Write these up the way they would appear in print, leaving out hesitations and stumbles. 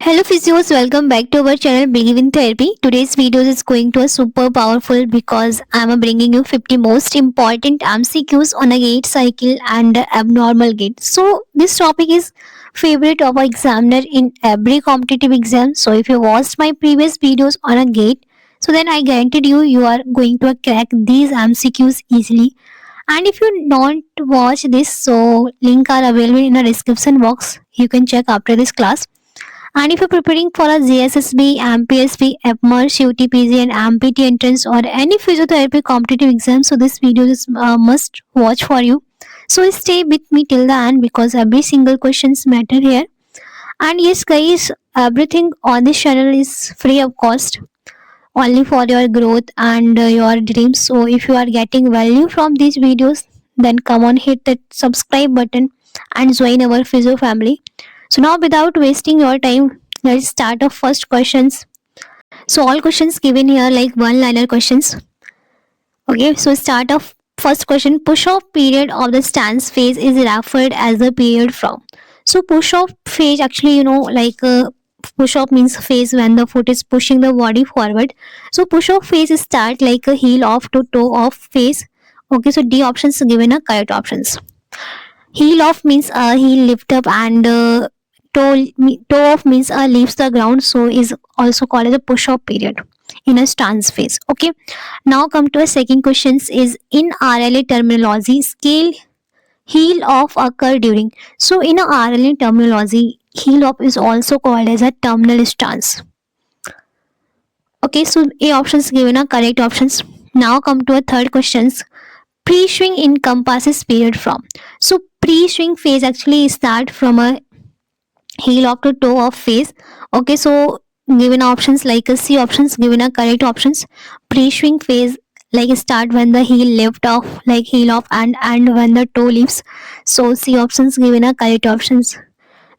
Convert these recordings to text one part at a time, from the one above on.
Hello Physios, welcome back to our channel Believe in Therapy. Today's video is going to a super powerful because I'm bringing you 50 most important MCQs on a gait cycle and abnormal gait. So this topic is favorite of a examiner in every competitive exam. So if you watched my previous videos on a gait, so then I guaranteed you are going to crack these MCQs easily. And if you don't watch this, so link are available in the description box. You can check after this class. And if you're preparing for a GSSSB, MPESB, MPESR, CUTPG and MPT entrance or any physiotherapy competitive exam, so this video is must watch for you. So stay with me till the end because every single questions matter here. And yes guys, everything on this channel is free of cost, only for your growth and your dreams. So if you are getting value from these videos, then come on, hit that subscribe button and join our physio family. So now without wasting your time, let's start our first questions. So all questions given here like one-liner questions. Okay, so start off first question. Push-off period of the stance phase is referred as the period from. So push-off phase actually push-off means phase when the foot is pushing the body forward. So push-off phase start like a heel off to toe off phase. Okay, so D options given are correct options. Heel off means heel lift up and toe off means leaves the ground, so is also called as a push off period in a stance phase. Okay, now come to a second questions is in RLA terminology scale heel off occur during. So in a RLA terminology heel off is also called as a terminal stance. Okay, so A options given are correct options. Now come to a third questions. Pre-swing encompasses period from. So pre-swing phase actually start from a heel off to toe off phase. Okay, so given options like C options given are correct options. Pre-swing phase like start when the heel lift off, like heel off and when the toe lifts. So C options given are correct options.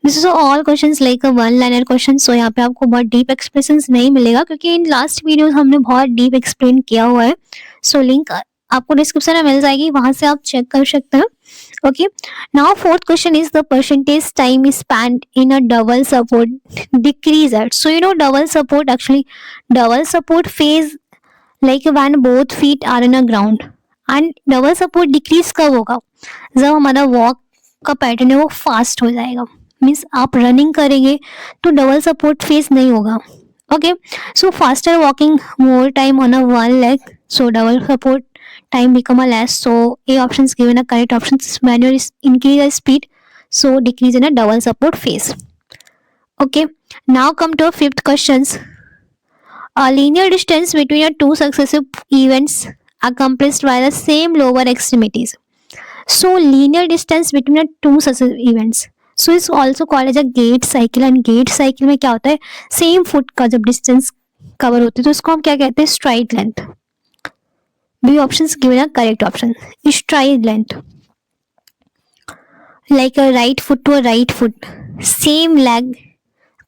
This is all questions like one liner question. So यहाँ पे आपको बहुत deep expressions नहीं मिलेगा क्योंकि in last videos हमने बहुत deep explain किया हुआ है. सो लिंक आपको डिस्क्रिप्शन में मिल जाएगी, वहां से आप चेक कर सकते हैं. Okay, now fourth question is the percentage time spend in a double support decrease at. So you know double support actually double support phase like when both feet are in a ground and double support decrease कब होगा? जब हमारा walk का pattern है वो fast हो जाएगा. Means आप रनिंग करेंगे तो डबल सपोर्ट फेज नहीं होगा. Okay, so faster walking more time on a one leg, so double support time become a less. So A options given a correct options when you increase the speed, so decrease in a double support phase. Okay, now come to a fifth questions. A linear distance between your two successive events accomplished by the same lower extremities. So linear distance between your two successive events, so it's also called as a gait cycle. And gait cycle में क्या होता है, same foot का जब distance cover होती है तो उसको हम क्या कहते हैं, stride length. B options given a correct option. Stride length, like a right foot to a right foot, same leg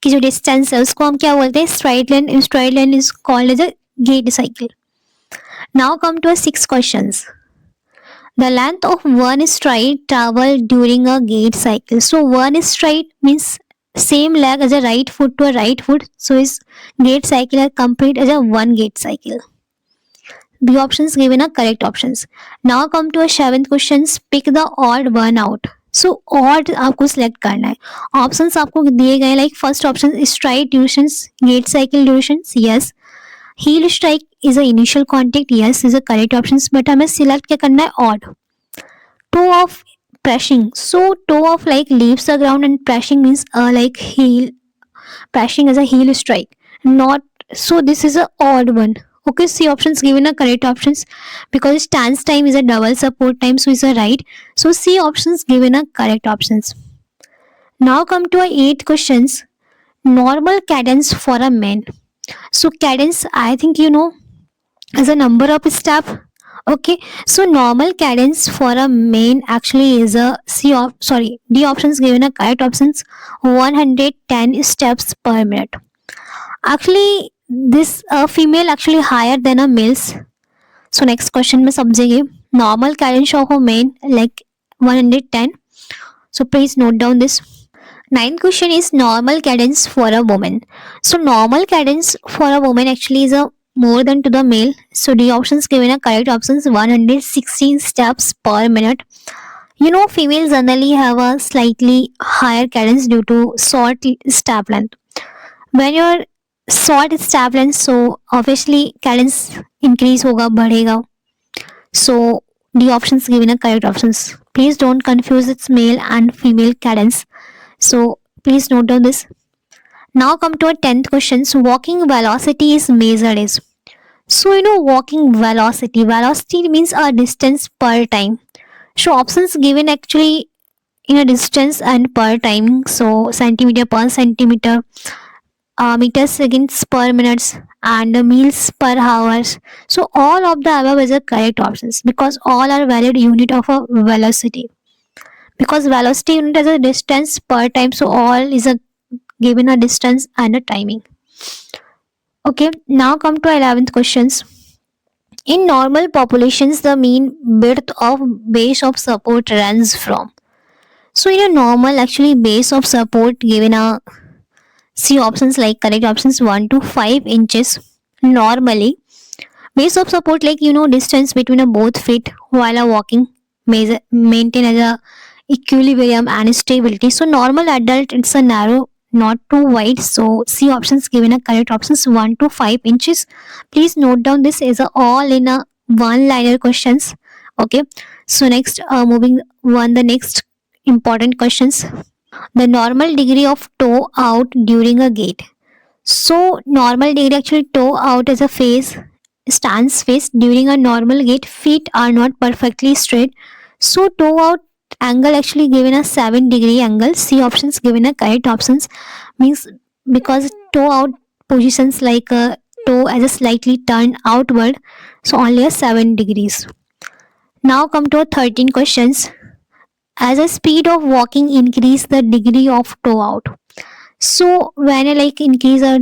की जो डिस्टेंस है उसको हम क्या बोलते हैं, stride length. Stride length is called as a gait cycle. Now come to a six questions. The length of one stride travel during a gait cycle. So one stride means same leg as a right foot to a right foot, so is gait cycle complete as a one gait cycle. B options given are correct options. Now come to a seventh questions. Pick the odd one out. So odd आपको select करना है. Options आपको दिए गए like first option stride durations, gait cycle durations, yes. Heel strike is a initial contact, yes is a correct options. but हमें select क्या करना है, odd. Toe off pressing. So toe off like leaves the ground and pressing means like heel pressing as a heel strike. Not so this is a odd one. Okay, C options given are correct options because stance time is a double support time, so is a right. So C options given are correct options. Now come to our 8 questions. Normal cadence for a man. So cadence, I think you know, as a number of step. Okay, so normal cadence for a man actually is a D options given are correct options. 110 steps per minute. Actually this female actually higher than a males. So next question में समझेंगे. Normal cadence of a man like 110. So please note down this. Ninth question is normal cadence for a woman. So normal cadence for a woman actually is a more than to the male. So the options given are correct options 116 steps per minute. Females generally have a slightly higher cadence due to short step length. When your short step length, so obviously cadence increase होगा बढ़ेगा. So the options given are correct options. Please don't confuse its male and female cadence. So please note down this. Now come to our 10th question. So walking velocity is measured as. So walking velocity. Velocity means a distance per time. So options given actually in a distance and per time. So centimeter per centimeter, meters seconds per minutes, and meals per hours. So all of the above is the correct options because all are valid unit of a velocity. Because velocity unit is a distance per time, so all is a given a distance and a timing. Okay, now come to 11th questions. In normal populations, the mean width of base of support runs from. So in a normal actually base of support given a C options like correct options 1 to 5 inches. Normally, base of support like distance between a both feet while a walking maintain as a equilibrium and stability. So normal adult it's a narrow, not too wide. So C options given a correct options 1 to 5 inches. Please note down this is a all in a one liner questions. Okay. So next moving on the next important questions. The normal degree of toe out during a gait. So normal degree actually toe out as a phase, stance phase during a normal gait. Feet are not perfectly straight. So toe out angle actually given a 7-degree angle. C options given a correct options means because toe out positions like a toe as a slightly turned outward. So only a 7 degrees. Now come to 13 questions. As a speed of walking increase the degree of toe out. So when I increase a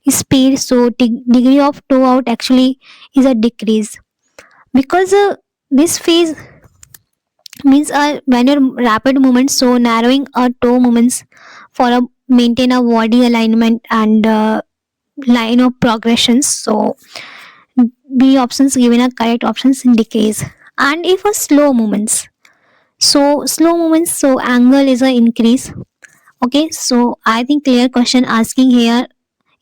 speed, so degree of toe out actually is a decrease because this phase means when your rapid movement, so narrowing a toe movements for a maintain a body alignment and line of progressions. So B options given a correct options in decrease. And if a slow movements, so slow movements, so angle is a increase. Okay, so I think clear question asking here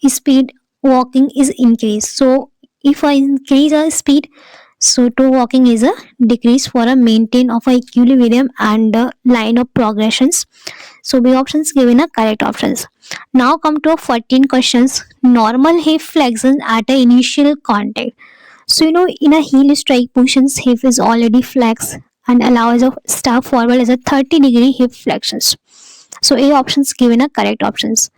is speed walking is increase. So if I increase a speed, so toe walking is a decrease for a maintain of a equilibrium and line of progressions. So B options given a correct options. Now come to 14 questions. Normal hip flexion at a initial contact. So in a heel strike positions, hip is already flexed and allows of step forward as a 30-degree hip flexions. So A options given a correct options.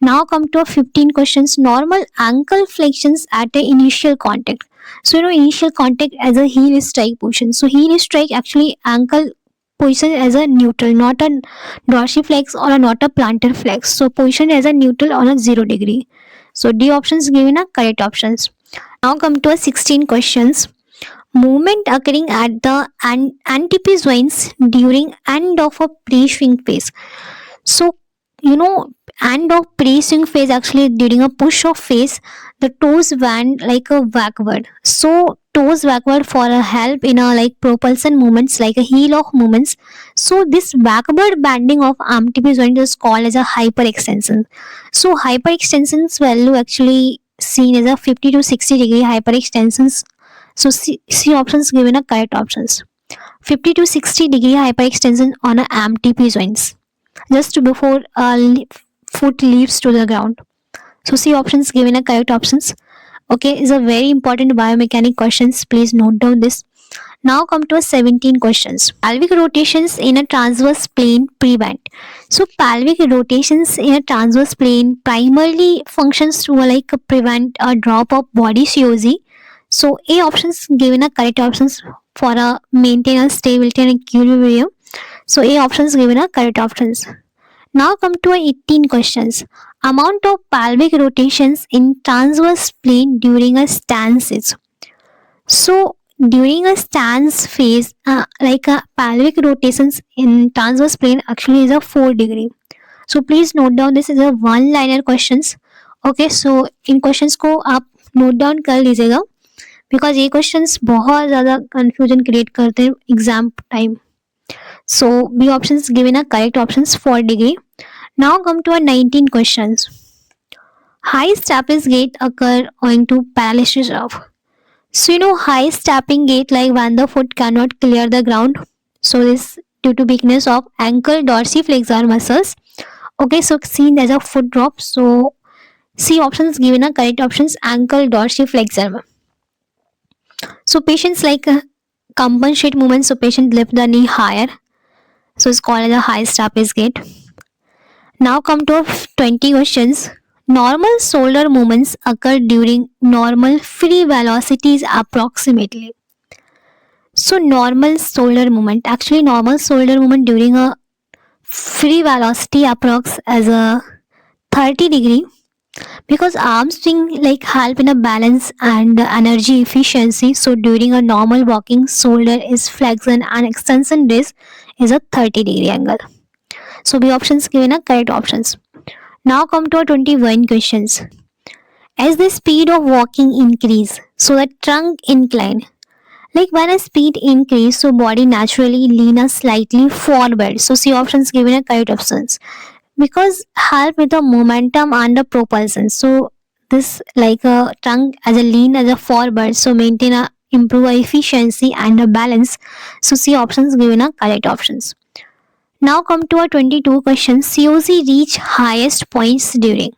Now come to 15 questions. Normal ankle flexions at the initial contact. So initial contact as a heel strike position. So heel strike actually ankle position as a neutral, not a dorsiflex or not a plantar flex. So position as a neutral on a 0-degree. So D options given a correct options. Now come to 16 questions. Movement occurring at the antipes joints during end of a pre-swing phase. So end of pre-swing phase actually during a push-off phase, the toes bend like a backward. So toes backward for a help in a propulsion movements like a heel of movements. So this backward bending of antipes joint is called as a hyperextension. So hyperextension's value actually seen as a 50 to 60-degree hyperextensions. So C options given a correct options. 50 to 60-degree hyperextension on a MTP joints just before foot leaves to the ground. So C options given a correct options. Okay, is a very important biomechanic questions. Please note down this. Now come to 17 questions. Pelvic rotations in a transverse plane prevent. So pelvic rotations in a transverse plane primarily functions to prevent a drop of body COG. So A options given a correct options for a maintenance stability and equilibrium. So A options given a correct options. Now come to 18 questions. Amount of pelvic rotations in transverse plane during a stance is. So during a stance phase, pelvic rotations in transverse plane actually is a 4 degree. So please note down, this is a one liner questions. Okay, so in questions को आप note down कर लीजिएगा, because ये questions बहुत ज़्यादा confusion create करते हैं exam time. So B options given are correct options for degree. Now come to our 19 questions. High stapes gait occur owing to paralysis of. So high stepping gait, like when the foot cannot clear the ground. So this due to weakness of ankle dorsiflexor muscles. Okay, so seen as a foot drop. So C options given are correct options, ankle dorsiflexor. So patients like compensate movement. So patient lift the knee higher. So it's called as a high stapes gait. Now come to 20 questions. Normal shoulder movements occur during normal free velocities approximately. So normal shoulder movement, actually normal shoulder movement during a free velocity approx as a 30 degree, because arm swing like help in a balance and energy efficiency. So during a normal walking, shoulder is flexion and extension this is a 30 degree angle. So B options given are correct options. Now come to our 21 questions. As the speed of walking increase, so the trunk incline. Like when a speed increase, so body naturally lean a slightly forward. So C options given are correct options, because help with the momentum and the propulsion. So this like a trunk as a lean as a forward, so maintain a improve a efficiency and a balance. So C options given are correct options. Now come to our 22 questions. COC reach highest points during.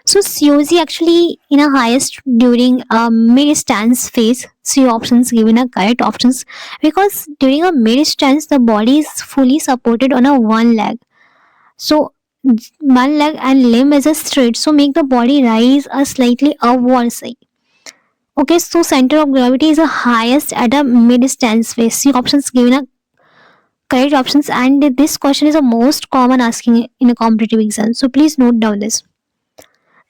So COC actually in a highest during a mid stance phase. C options given are correct options, because during a mid stance the body is fully supported on a one leg. So one leg and limb is a straight, so make the body rise a slightly upward side. Okay, so center of gravity is the highest at a mid stance phase. C options given are correct options, and this question is the most common asking in a competitive exam, so please note down this.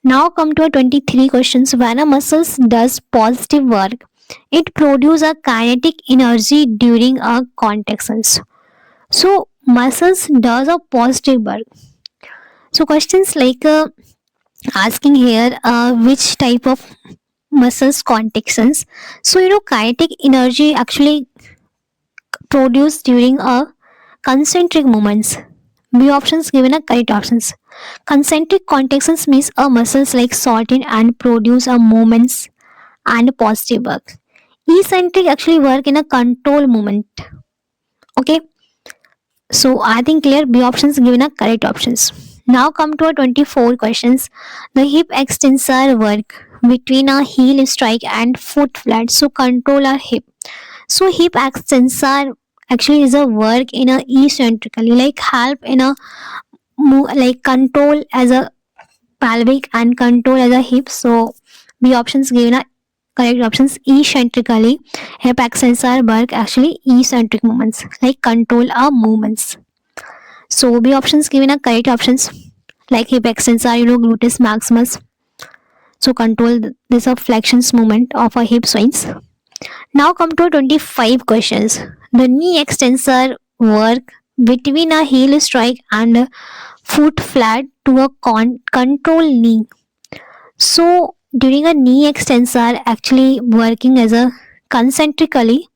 Now come to a 23 questions. When a muscle does positive work, it produces a kinetic energy during a contractions. So muscles does a positive work. So questions like asking here which type of muscles contractions. So kinetic energy actually produced during a concentric movements. B options given are correct options. Concentric contractions means a muscles like shorten and produce a movements and positive work. Eccentric actually work in a control movement. Okay, so I think clear. B options given are correct options. Now come to our 24 questions. The hip extensor work between a heel strike and foot flat. So control our hip. So hip extensor actually is a work in a eccentrically, like help in a like control as a pelvic and control as a hip. So B options given are correct options. Eccentrically, hip extensor work actually eccentric movements, like control our movements. So B options given are correct options, like hip extensor, gluteus maximus. So control this of flexions movement of our hip joints. Now come to 25 questions. The knee extensor work between a heel strike and a foot flat to a control knee. So during a knee extensor actually working as a concentrically,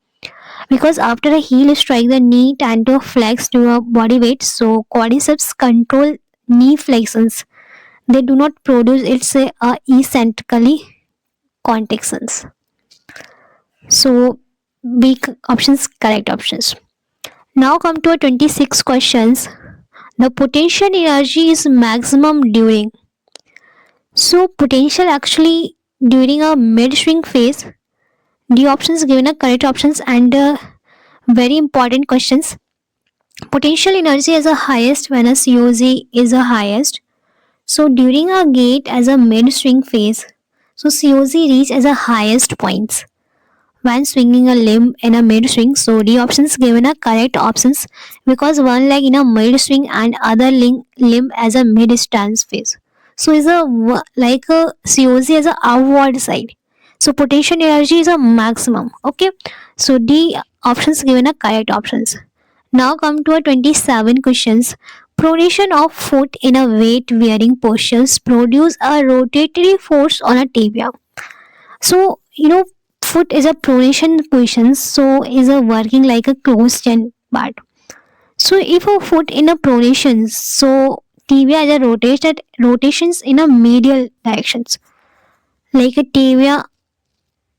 because after a heel strike the knee tend to flex to a body weight. So quadriceps control knee flexions. They do not produce eccentrically contractions. So B options correct options. Now come to 26 questions. The potential energy is maximum during. So potential actually during a mid swing phase. D options given are correct options, and very important questions. Potential energy is the highest when a COZ is the highest. So during a gait as a mid swing phase, so COZ reach as the highest points when swinging a limb in a mid swing. So D options given are correct options, because one leg in a mid swing and other limb as a mid stance phase. So is a like a COZ as a outward side. So potential energy is a maximum. Okay, so D options given are correct options. Now come to 27 questions. Pronation of foot in a weight bearing postures produce a rotatory force on a tibia. So, foot is a pronation position, so is a working like a closed end part. So, if a foot in a pronation, so tibia is a rotations in a medial directions, like a tibia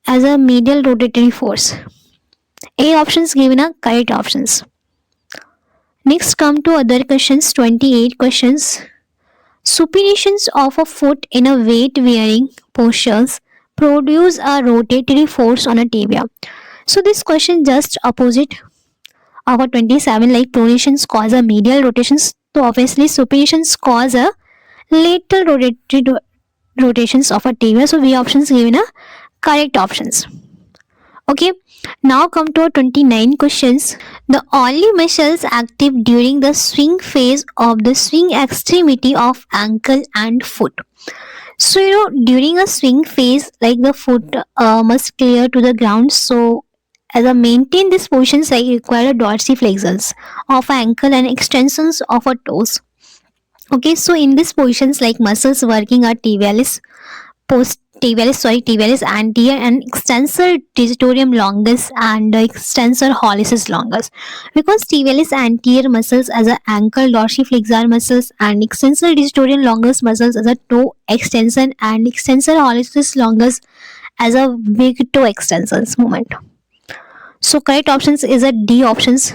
as a medial rotatory force. A options given are correct options. Next come to other questions, 28 questions. Supinations of a foot in a weight bearing postures produce a rotatory force on a tibia. So this question just opposite of a 27, like pronations cause a medial rotations. So obviously supinations cause a lateral rotatory rotations of a tibia. So B options given are correct options. Okay, now come to 29 questions. The only muscles active during the swing phase of the swing extremity of ankle and foot. So during a swing phase, like the foot must clear to the ground. So as a maintain this position, like require dorsiflexors of ankle and extensions of a toes. Okay, so in these positions, like muscles working are tibialis, tibialis anterior and extensor digitorum longus and extensor hallucis longus. Because tibialis anterior muscles as a ankle dorsiflexor muscles and extensor digitorum longus muscles as a toe extension and extensor hallucis longus as a big toe extensions movement. So correct options is a D options.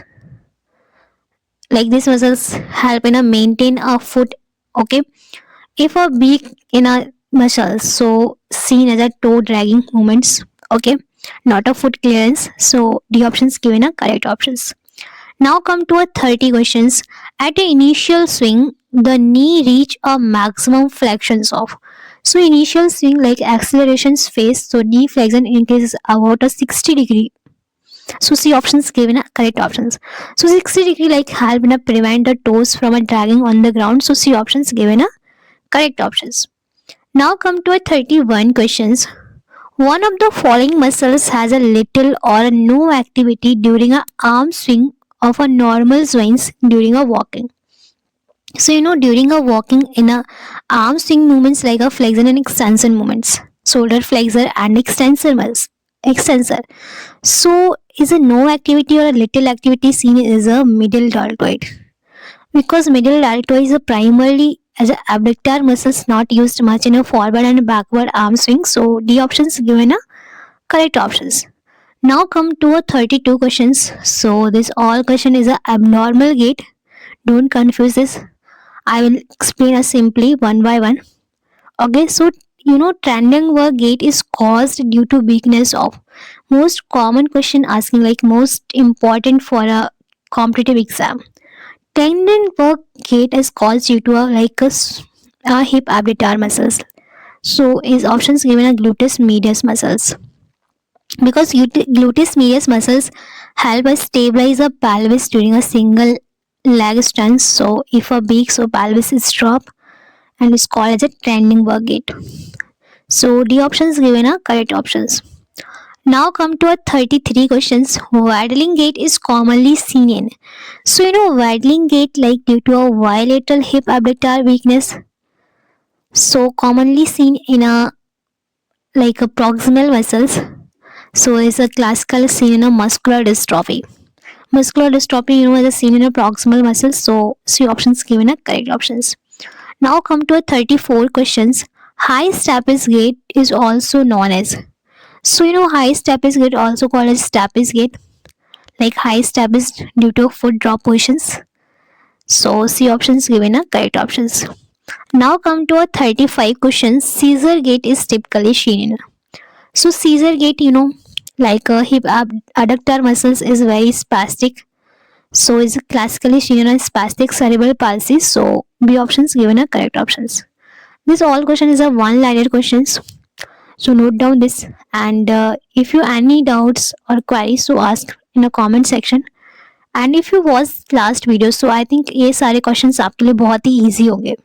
Like these muscles help in a maintain a foot. Okay, if a beak in a muscle, so seen as a toe dragging movements. Okay, not a foot clearance. So D options given are correct options. Now come to a 30 questions. At an initial swing, the knee reach a maximum flexions of. So initial swing like accelerations phase, so knee flexion increases about a 60 degree. So C options given are correct options. So 60 degree like help in a prevent the toes from a dragging on the ground. So C options given are correct options. Now come to a 31 questions. One of the following muscles has a little or no activity during an arm swing of a normal swings during a walking. So during a walking in a arm swing movements like a flexion and extension movements, shoulder flexor and extensor. So is a no activity or a little activity seen is a middle deltoid, because middle deltoid is a primarily as a abductor muscles not used much in a forward and backward arm swing. So D options given are correct options. Now come to a 32 questions. So this all question is a abnormal gait. Don't confuse this. I will explain us simply one by one. Okay, so trending work gait is caused due to weakness of. Most common question asking like most important for a competitive exam. Tendon work gait is caused due to a hip abductor muscles. So is options given are gluteus medius muscles. Because gluteus medius muscles help us stabilize the pelvis during a single leg stance. So if a big so pelvis is drop and is called as a trending work gait. So D options given are correct options. Now come to a 33 questions. Waddling gait is commonly seen in. So waddling gait like due to a bilateral hip abductor weakness. So commonly seen in a like a proximal muscles. So is a classical seen in a muscular dystrophy. Muscular dystrophy is a seen in a proximal muscles. So C options given are correct options. Now come to a 34 questions. High stapes gait is also known as. So high stapes gait also called as stapes gait. Like high stapes due to foot drop positions. So C options given are correct options. Now come to a 35 questions. Scissor gait is typically seen in. So scissor gait, like a hip adductor muscles is very spastic. So is classically seen as spastic cerebral palsy. So B options given are correct options. This all question is a one-liner questions. So note down this, and if you any doubts or queries, so ask in a comment section. And if you watched last video, so I think ये सारे questions आपके लिए बहुत ही easy होंगे.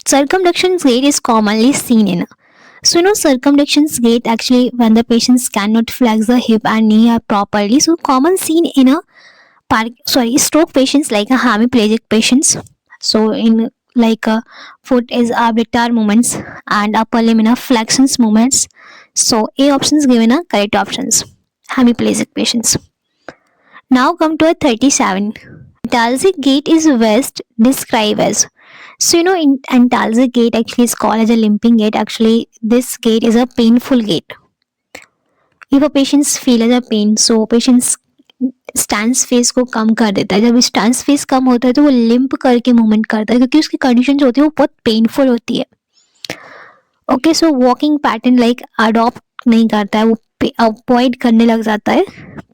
Circumduction gait is commonly seen in. So circumduction gait actually when the patients cannot flex the hip and knee properly. So common seen in a stroke patients like a hemiplegic patients. So in like foot is arbitrary movements and upper limb in a flexions movements. So A options given are correct options. Hemiplegic patients. Now come to a 37. Antalgic gait is best described as. So in antalgic gait actually is called as a limping gait. Actually, this gait is a painful gait. If a patient feel as a pain, so patients stance face को कम कर देता है. जब stance face कम होता है तो वो limp करके मूवमेंट करता है क्योंकि उसकी कंडीशन जो होती है वो बहुत पेनफुल होती है. Okay, so walking pattern like adopt नहीं करता है, वो अवॉइड करने लग जाता है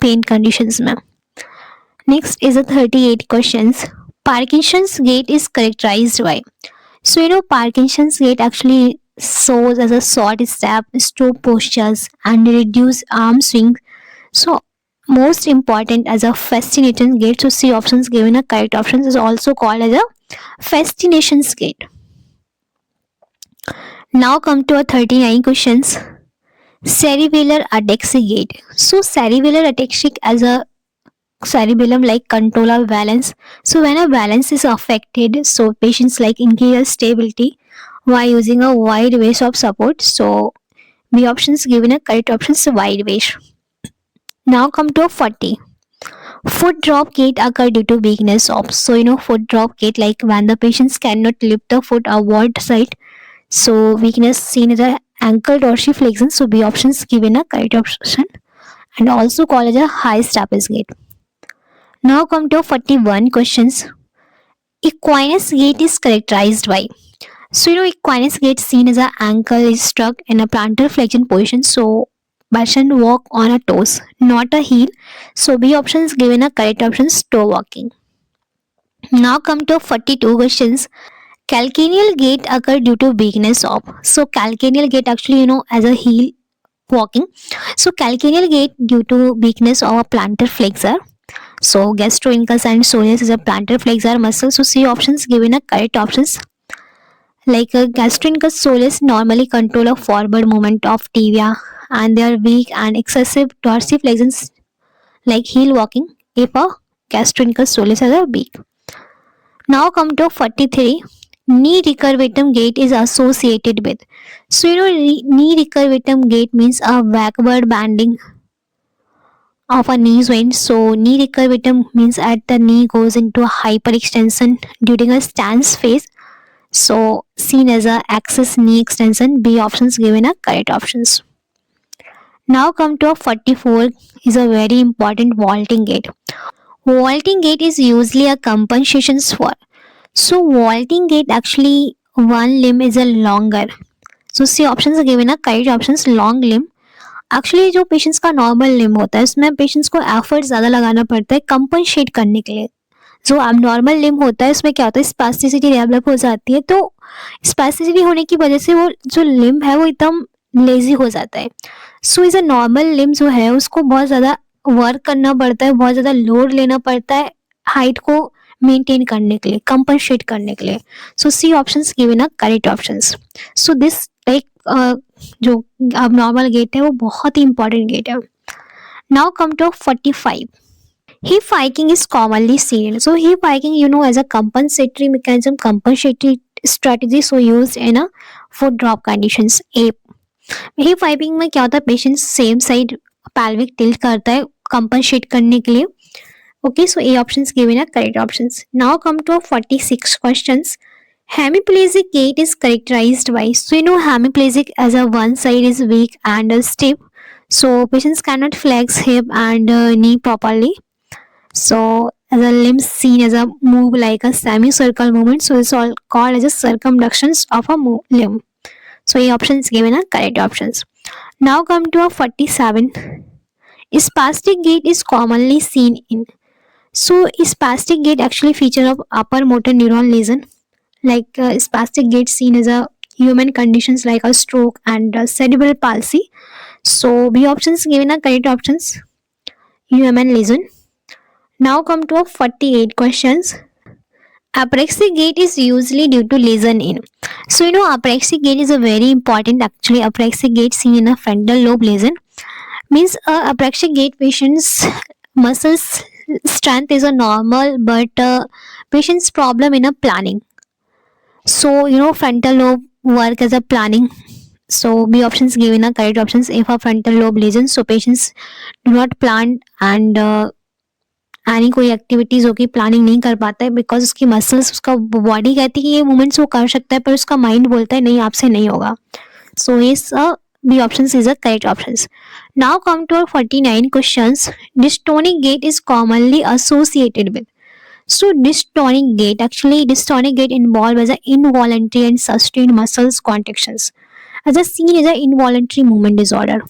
पेन कंडीशंस में. Next is 38 questions. Parkinson's gait is characterised by. So Parkinson's gait actually shows as a short step, stoop postures and reduced arm swing. So most important as a fascination gait. So C options given a correct options is also called as a fascinations gait. Now come to a 39 questions. Cerebellar ataxic gait. So cerebellar ataxic as a cerebellum like control of balance. So when a balance is affected, so patients like increase stability while using a wide range of support. So B options given a correct options wide range. Now come to a 40. Foot drop gait occur due to weakness of. So foot drop gait like when the patients cannot lift the foot outward side. So weakness seen as a ankle dorsiflexion. So B options given a correct option and also called as a high stapes gait. Now come to 41 questions. Equinus gait is characterized by. So equinus gait seen as a ankle is struck in a plantar flexion position. So patient walk on a toes, not a heel. So B options given a correct options toe walking. Now come to 42 questions. Calcaneal gait occur due to weakness of. So calcaneal gait actually as a heel walking. So calcaneal gait due to weakness of a plantar flexor. So gastroincus and soleus is a plantar flexor muscle. So C options given a correct options. Like gastroincus soleus normally control a forward movement of tibia and they are weak and excessive dorsiflexsions like heel walking if a gastroincus soleus is a weak. Now come to 43. Knee recurvatum gait is associated with. So knee recurvatum gait means a backward bending of a knee joint. So knee recurvatum means at the knee goes into a hyperextension during a stance phase. So seen as a axis knee extension. B options given a correct options. Now come to a 44 is a very important vaulting gait. Vaulting gait is usually a compensation for. So vaulting gait actually one limb is a longer. So C options are given a correct options long limb. Actually जो patients का normal limb होता है उसमें patients को effort ज़्यादा लगाना पड़ता है कंपनसेट करने के लिए. जो एबनॉर्मल लिम्ब होता है उसमें क्या होता है स्पास्टिसिटी डेवलप हो जाती है. तो स्पास्टिसिटी होने की वजह से वो जो लिम्ब है वो एकदम लेजी हो जाता है. So is a normal limb जो है उसको बहुत ज़्यादा वर्क करना पड़ता है, बहुत ज़्यादा लोड लेना पड़ता है हाइट को मेंटेन करने के लिए, कंपनसेट करने के लिए. So see options given a correct options. So this like जो अब नॉर्मल गेट है वो बहुत ही इंपॉर्टेंट गेट है. Now come to 45. Hip hiking is commonly seen. So hip hiking as a compensatory mechanism, compensatory strategy so used in a foot drop conditions. Hip hiking में क्या होता है patient same side pelvic tilt करता है compensate करने के लिए. Okay, so A options given are correct options. Now come to 46 questions. Hemiplegic gait is characterized by. So hemiplegic as a one side is weak and stiff. So patients cannot flex hip and knee properly. So as a limb seen as a move like a semicircle movement. So it's all called as a circumductions of a limb. So A options given are correct options. Now come to 47. Spastic gait is commonly seen in. So spastic gait actually feature of upper motor neuron lesion. Like spastic gait seen as a human conditions like a stroke and cerebral palsy. So B options given are correct options. Human lesion. Now come to 48 questions. Apraxic gait is usually due to lesion in. So apraxic gait is a very important actually. Apraxic gait seen in a frontal lobe lesion means apraxic gait patients muscles strength is a normal, but patient's problem in a planning. So frontal lobe work as a planning. So B options given a correct options. If a frontal lobe lesion, so patients do not plan and यानी कोई activities होगी planning नहीं कर पाता है because उसकी muscles उसका body कहती है कि ये मूवमेंट्स वो कर सकता है पर उसका माइंड बोलता है नहीं आपसे नहीं होगा. सो इस B option is a correct option. Now come to 49 questions. Dystonic gait is commonly associated with. So dystonic gait, actually dystonic gait involves as a involuntary and sustained muscles contractions as a seen as a involuntary movement disorder.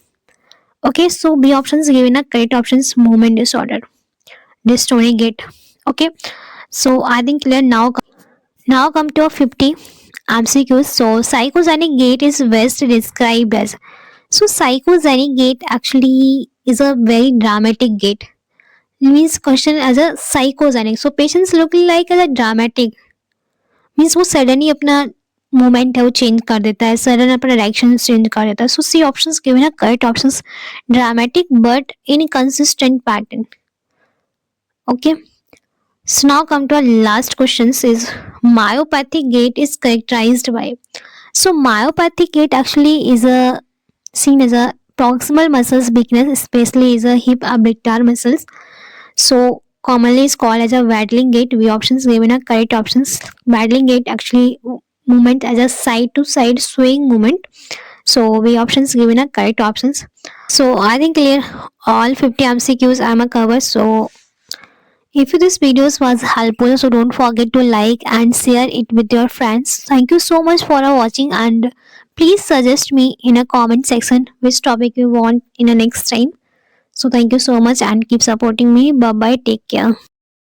Okay, so B options given a correct options movement disorder. Dystonic gait. Okay, so I think clear now. Now come to a 50 MCQs. So psychogenic gait is best described as. So psychogenic gait actually is a very dramatic gait. Means question as a psychogenic. So patients look like as a dramatic. Means वो suddenly अपना movement है वो change कर देता है, sudden अपना reaction change कर देता है. So C options given a correct options dramatic but inconsistent pattern. Okay. So now come to our last questions is myopathic gait is characterized by. So myopathic gait actually is a seen as a proximal muscles weakness, especially is a hip abductor muscles. So commonly is called as a waddling gait. We options given a correct options. Waddling gait actually movement as a side to side swaying movement. So we options given a correct options. So I think clear all 50 MCQs I'm a cover. So if this videos was helpful, so don't forget to like and share it with your friends. Thank you so much for watching and please suggest me in a comment section which topic you want in the next time. So thank you so much and keep supporting me. Bye bye. Take care.